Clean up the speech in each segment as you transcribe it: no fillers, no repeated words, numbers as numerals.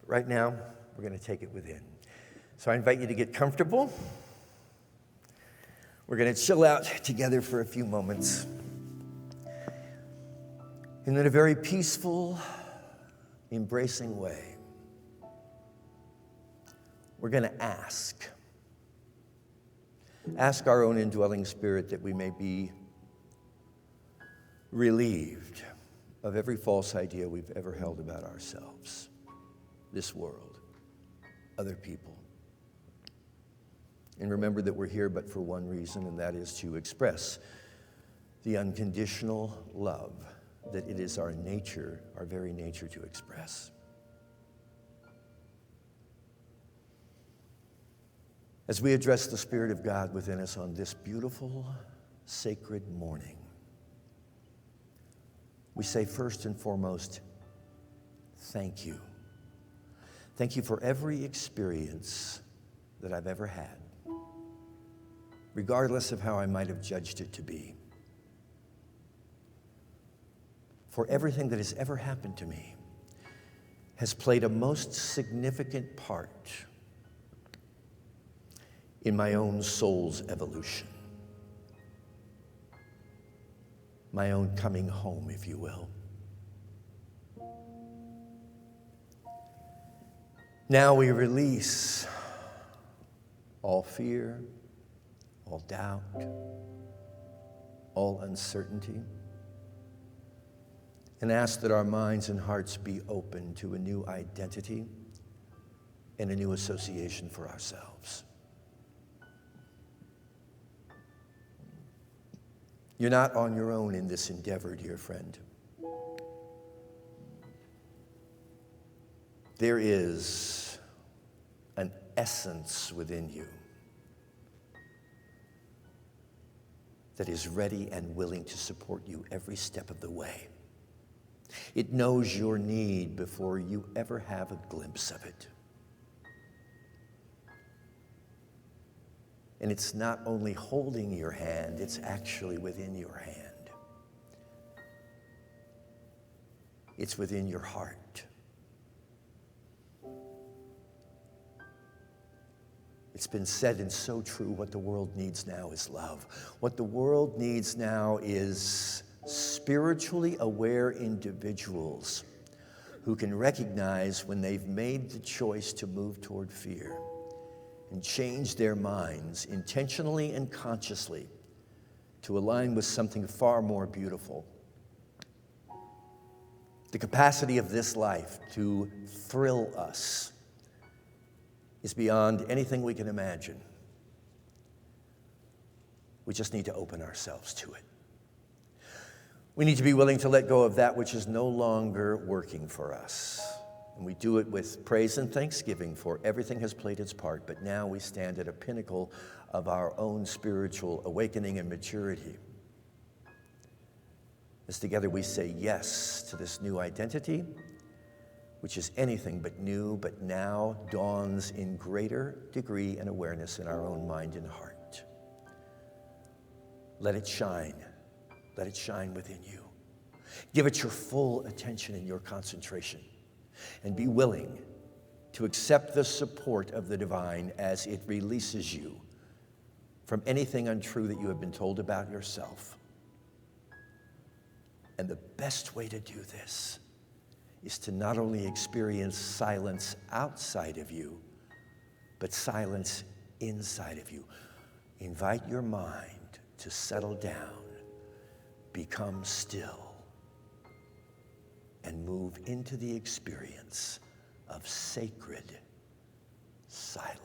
Right now, we're going to take it within. So I invite you to get comfortable. We're going to chill out together for a few moments. And in a very peaceful, embracing way, we're going to ask our own indwelling spirit that we may be relieved of every false idea we've ever held about ourselves, this world, other people. And remember that we're here but for one reason, and that is to express the unconditional love that it is our nature, our very nature, to express. As we address the Spirit of God within us on this beautiful, sacred morning, we say first and foremost, thank you. Thank you for every experience that I've ever had, regardless of how I might have judged it to be. For everything that has ever happened to me has played a most significant part in my own soul's evolution, my own coming home, if you will. Now we release all fear, all doubt, all uncertainty, and ask that our minds and hearts be open to a new identity and a new association for ourselves. You're not on your own in this endeavor, dear friend. There is an essence within you that is ready and willing to support you every step of the way. It knows your need before you ever have a glimpse of it. And it's not only holding your hand, it's actually within your hand. It's within your heart. It's been said and so true, what the world needs now is love. What the world needs now is spiritually aware individuals who can recognize when they've made the choice to move toward fear and change their minds intentionally and consciously to align with something far more beautiful. The capacity of this life to thrill us is beyond anything we can imagine. We just need to open ourselves to it. We need to be willing to let go of that which is no longer working for us. And we do it with praise and thanksgiving, for everything has played its part, but now we stand at a pinnacle of our own spiritual awakening and maturity. As together we say yes to this new identity, which is anything but new, but now dawns in greater degree and awareness in our own mind and heart. Let it shine. Let it shine within you. Give it your full attention and your concentration. And be willing to accept the support of the divine as it releases you from anything untrue that you have been told about yourself. And the best way to do this is to not only experience silence outside of you, but silence inside of you. Invite your mind to settle down, become still, and move into the experience of sacred silence.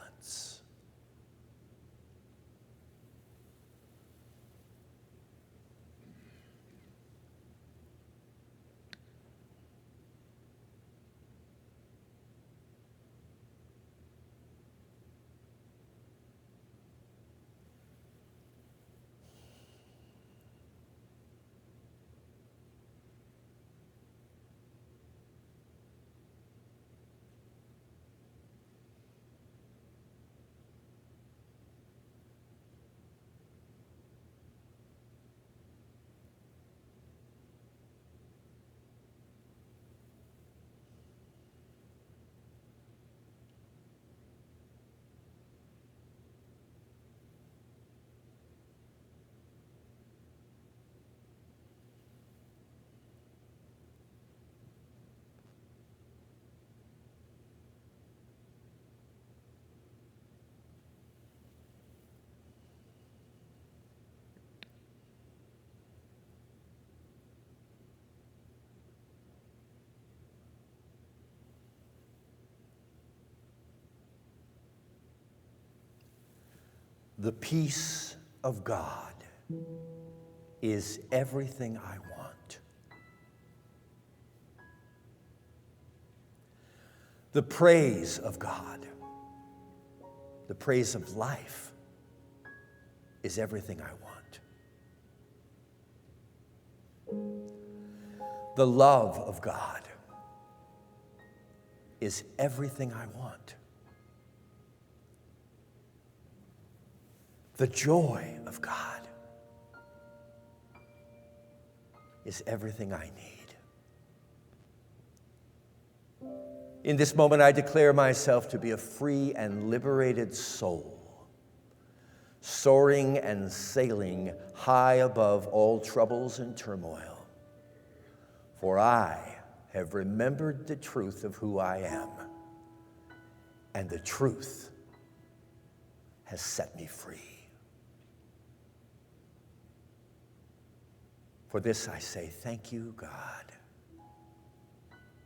The peace of God is everything I want. The praise of God, the praise of life, is everything I want. The love of God is everything I want. The joy of God is everything I need. In this moment, I declare myself to be a free and liberated soul, soaring and sailing high above all troubles and turmoil. For I have remembered the truth of who I am, and the truth has set me free. For this I say, thank you, God.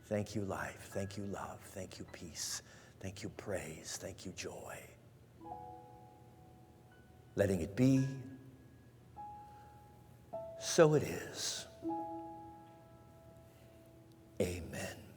Thank you, life. Thank you, love. Thank you, peace. Thank you, praise. Thank you, joy. Letting it be, so it is. Amen.